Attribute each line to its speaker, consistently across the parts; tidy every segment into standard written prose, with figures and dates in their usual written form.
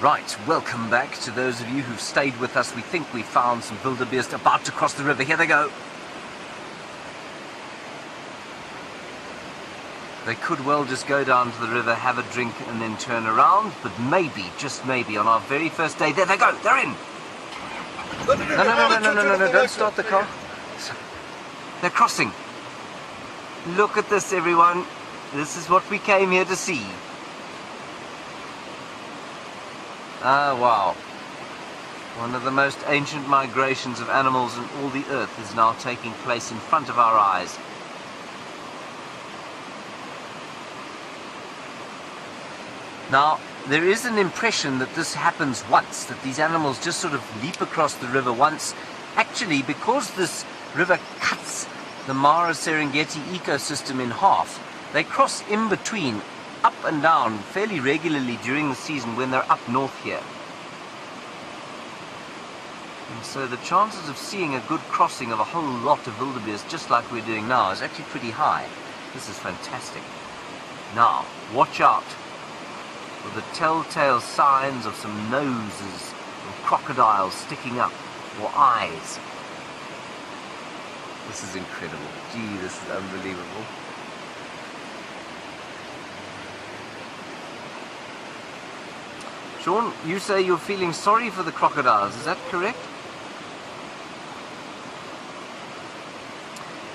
Speaker 1: Right, welcome back to those of you who've stayed with us. We think we found some wildebeest about to cross the river. Here they go. They could well just go down to the river, have a drink, and then turn around. But maybe, just maybe, on our very first day, there they go, they're in. No, don't start the car. They're crossing. Look at this, everyone. This is what we came here to see. Ah, wow. One of the most ancient migrations of animals in all the earth is now taking place in front of our eyes. Now, there is an impression that this happens once, that these animals just sort of leap across the river once. Actually, because this river cuts the Mara Serengeti ecosystem in half, they cross in between, up and down, fairly regularly during the season when they're up north here. And so the chances of seeing a good crossing of a whole lot of wildebeest, just like we're doing now, is actually pretty high. This is fantastic. Now, watch out for the telltale signs of some noses of crocodiles sticking up, or eyes. This is incredible. Gee, this is unbelievable. Sean, you say you're feeling sorry for the crocodiles, is that correct?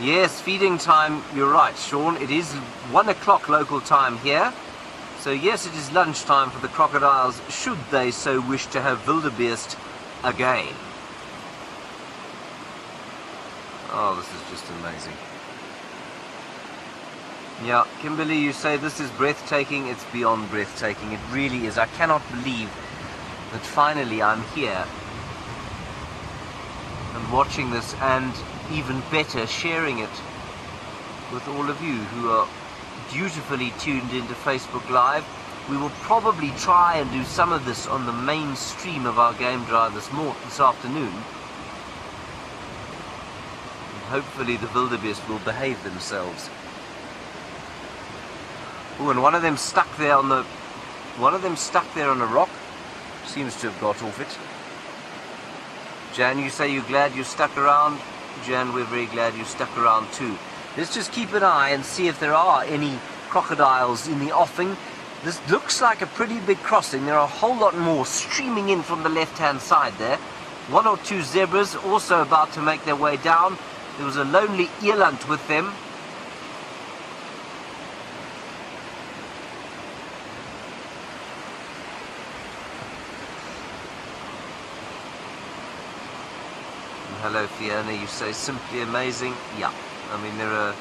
Speaker 1: Yes, feeding time, you're right, Sean. It is 1 o'clock local time here. So yes, it is lunchtime for the crocodiles, should they so wish to have wildebeest again. Oh, this is just amazing. Yeah, Kimberly, you say this is breathtaking. It's beyond breathtaking. It really is. I cannot believe that finally I'm here and watching this, and even better, sharing it with all of you who are dutifully tuned into Facebook Live. We will probably try and do some of this on the main stream of our game drive this afternoon. And hopefully the wildebeest will behave themselves. Oh, and one of them stuck there on a rock. Seems to have got off it. Jan, you say you're glad you stuck around. Jan, we're very glad you stuck around too. Let's just keep an eye and see if there are any crocodiles in the offing. This looks like a pretty big crossing. There are a whole lot more streaming in from the left-hand side there. 1 or 2 zebras also about to make their way down. There was a lonely eland with them. Hello Fiona, you say simply amazing. Yeah, I mean there are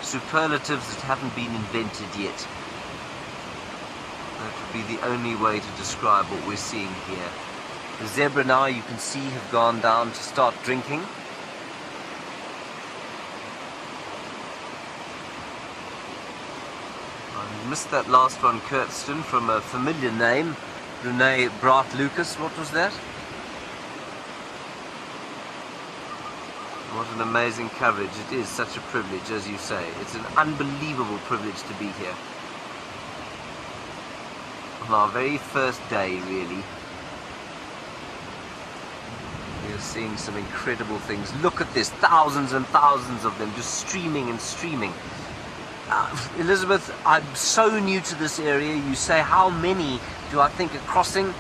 Speaker 1: superlatives that haven't been invented yet. That would be the only way to describe what we're seeing here. The zebra now, you can see, have gone down to start drinking. I missed that last one, Kirsten, from a familiar name, Renee Brat-Lucas. What was that? What an amazing coverage. It is such a privilege, as you say. It's an unbelievable privilege to be here. On our very first day, really. We are seeing some incredible things. Look at this. Thousands and thousands of them just streaming and streaming. Elizabeth, I'm so new to this area. You say, how many do I think are crossing?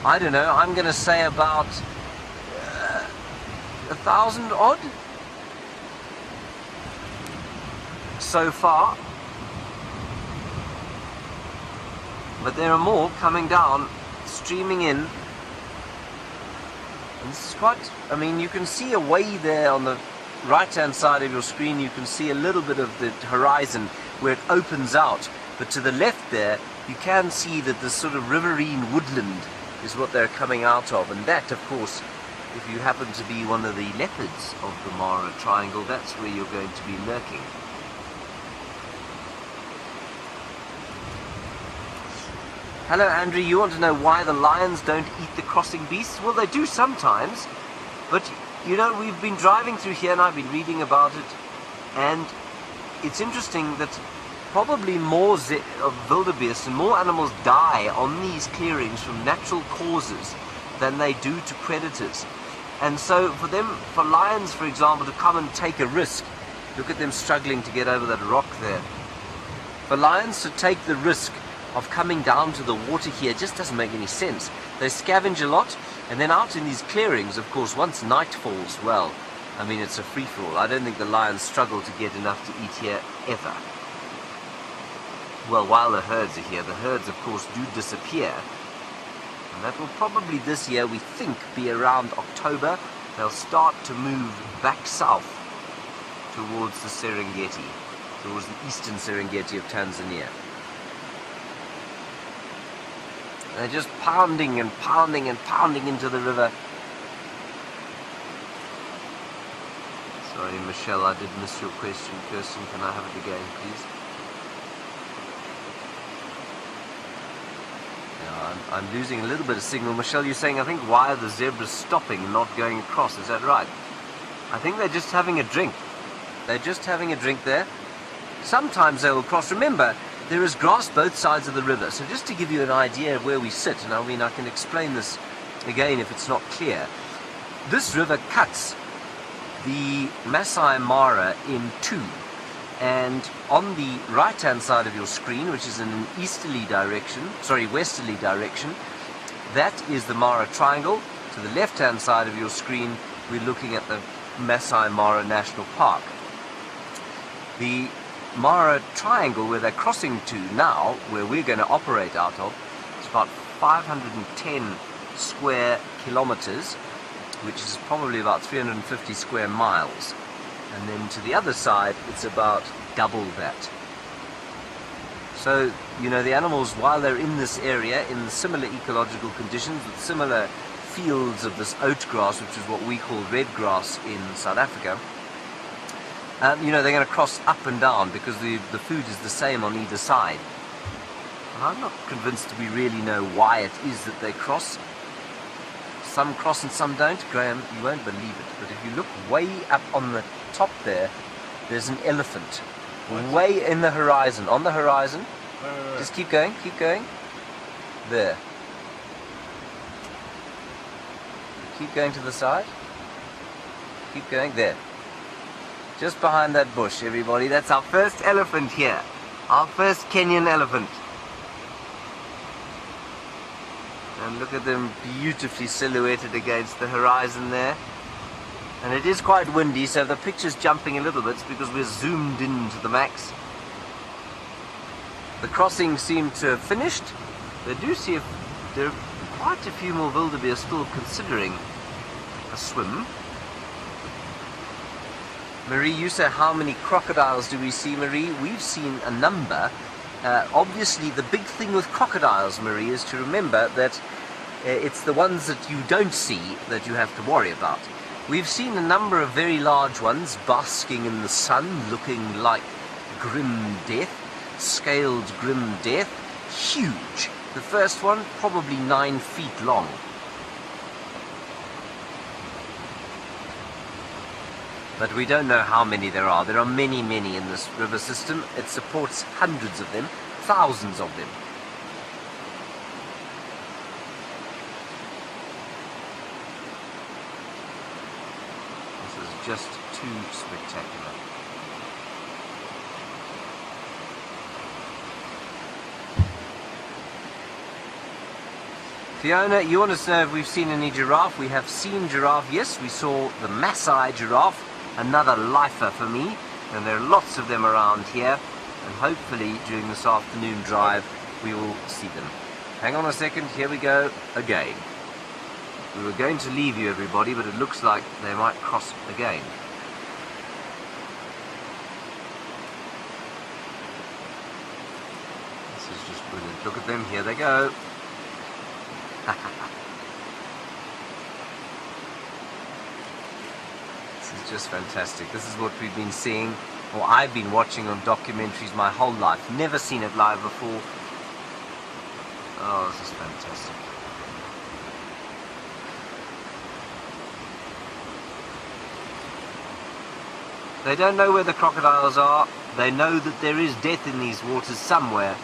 Speaker 1: I don't know. I'm going to say about 1,000 odd so far, but there are more coming down, streaming in, and this is quite, I mean, you can see a way there on the right hand side of your screen. You can see a little bit of the horizon where it opens out, but to the left there you can see that this sort of riverine woodland is what they're coming out of, and that, of course, if you happen to be one of the leopards of the Mara Triangle, that's where you're going to be lurking. Hello Andrew, you want to know why the lions don't eat the crossing beasts? Well, they do sometimes, but you know, we've been driving through here and I've been reading about it, and it's interesting that probably more of wildebeest and more animals die on these clearings from natural causes than they do to predators. And so for lions, for example, to come and take a risk, look at them struggling to get over that rock there. For lions to take the risk of coming down to the water here just doesn't make any sense. They scavenge a lot, and then out in these clearings, of course, once night falls, well, I mean, it's a free-for-all. I don't think the lions struggle to get enough to eat here ever. Well, while the herds are here, the herds, of course, do disappear. And that will probably this year, we think, be around October. They'll start to move back south towards the Serengeti, towards the eastern Serengeti of Tanzania. And they're just pounding and pounding and pounding into the river. Sorry, Michelle, I did miss your question. Kirsten, can I have it again, please? I'm losing a little bit of signal. Michelle, you're saying, I think, why are the zebras stopping and not going across? Is that right? I think they're just having a drink. They're just having a drink there. Sometimes they will cross. Remember, there is grass both sides of the river. So just to give you an idea of where we sit, and I mean, I can explain this again if it's not clear. This river cuts the Masai Mara in two. And on the right-hand side of your screen, which is in an westerly direction, that is the Mara Triangle. To the left-hand side of your screen, we're looking at the Masai Mara National Park. The Mara Triangle, where they're crossing to now, where we're going to operate out of, is about 510 square kilometers, which is probably about 350 square miles. And then to the other side, it's about double that. So, you know, the animals, while they're in this area, in similar ecological conditions, with similar fields of this oat grass, which is what we call red grass in South Africa, you know, they're going to cross up and down because the food is the same on either side. And I'm not convinced we really know why it is that they cross. Some cross and some don't. Graham, you won't believe it, but if you look way up on the top there, there's an elephant. Way in the horizon. On the horizon. Just keep going, keep going. There. Keep going to the side. Keep going. There. Just behind that bush, everybody. That's our first elephant here. Our first Kenyan elephant. And look at them beautifully silhouetted against the horizon there. And it is quite windy, so the picture's jumping a little bit because we're zoomed in to the max. The crossing seemed to have finished. They do see there are quite a few more wildebeest still considering a swim. Marie, you say how many crocodiles do we see, Marie? We've seen a number. Obviously, the big thing with crocodiles, Marie, is to remember that it's the ones that you don't see that you have to worry about. We've seen a number of very large ones basking in the sun, looking like grim death, scaled grim death, huge. The first one, probably 9 feet long. But we don't know how many there are. There are many, many in this river system. It supports hundreds of them, thousands of them. This is just too spectacular. Fiona, you want to know if we've seen any giraffe? We have seen giraffe, yes. We saw the Maasai giraffe. Another lifer for me, and there are lots of them around here, and hopefully during this afternoon drive we will see them. Hang on a second, here we go again. We were going to leave you, everybody, but it looks like they might cross again. This is just brilliant. Look at them, here they go. Just fantastic. This is what we've been seeing, or I've been watching on documentaries my whole life. Never seen it live before. Oh, this is fantastic. They don't know where the crocodiles are. They know that there is death in these waters somewhere,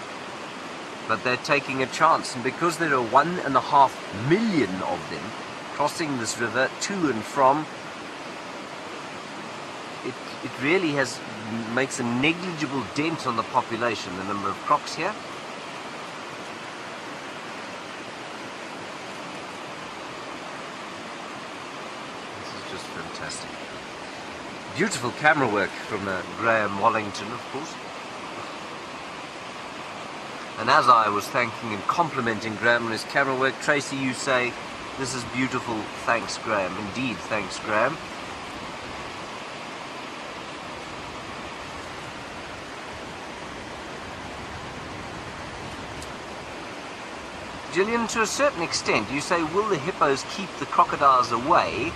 Speaker 1: but they're taking a chance. And because there are 1.5 million of them crossing this river to and from, it really makes a negligible dent on the population, the number of crocs here. This is just fantastic. Beautiful camera work from Graham Wallington, of course. And as I was thanking and complimenting Graham on his camera work, Tracy, you say, "This is beautiful, thanks Graham." Indeed, thanks Graham. Gillian, to a certain extent, you say, will the hippos keep the crocodiles away?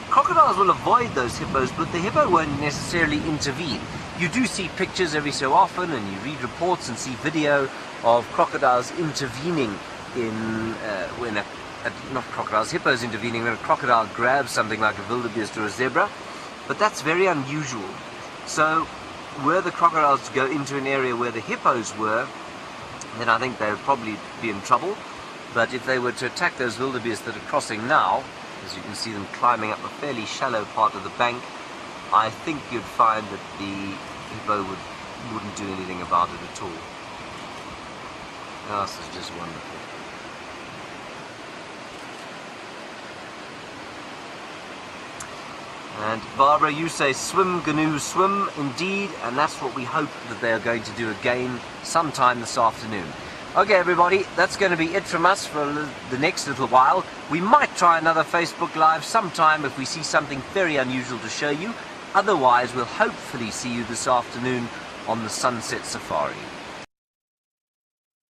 Speaker 1: Crocodiles will avoid those hippos, but the hippo won't necessarily intervene. You do see pictures every so often, and you read reports and see video of crocodiles intervening in, hippos intervening when a crocodile grabs something like a wildebeest or a zebra, but that's very unusual. So, were the crocodiles to go into an area where the hippos were, then I think they would probably be in trouble. But if they were to attack those wildebeest that are crossing now, as you can see them climbing up a fairly shallow part of the bank, I think you'd find that the hippo wouldn't do anything about it at all. Oh, this is just wonderful. And Barbara, you say swim, Gnu, swim, indeed, and that's what we hope that they are going to do again sometime this afternoon. Okay, everybody, that's going to be it from us for the next little while. We might try another Facebook Live sometime if we see something very unusual to show you. Otherwise, we'll hopefully see you this afternoon on the Sunset Safari.